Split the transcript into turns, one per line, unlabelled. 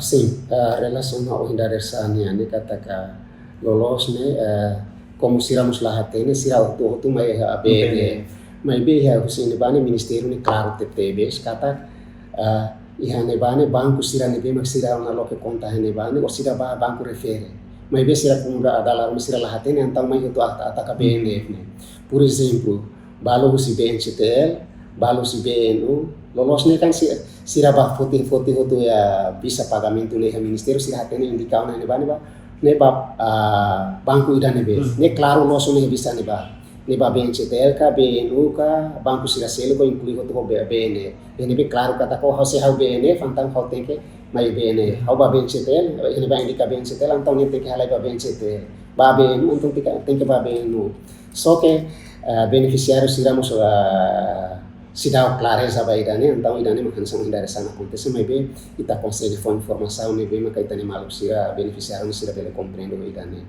sim, relação ao hindar sania ne kata lolos ne como siramos lahatene sirau tu mai abede mai be ha kusini bane ministério ni claro TTB kata ihane bane banco sirane be maksira na loke konta hene bane o sira ba banco refere mai be sira kumura adalah sira lahatene antau mai itu ataka BNF ne por exemplo balo si BNCTL balo si BNU lolos ne kan sira ba foto ya bisa pagamento ne ministério sira hatene indicau ne bane ba ne ba banco idane be ne claro loso ne bisa ne ba BNCTL ka BNU ka banco sira selo ko inclui ko BN ini be claro kata ko hose hau BN fantang hau teke mai BN hau ba BNCTL ini ba indika BNCTL antau ne teke halai ba BNCTL ba BNU antau teke ba BNU so ke beneficiário sira mo sidau clareza ba idane antau idane makan sang hindar sana acontece mai be ita consegue for informação ne be maka itane malu sira beneficiário sira bele compreendo idane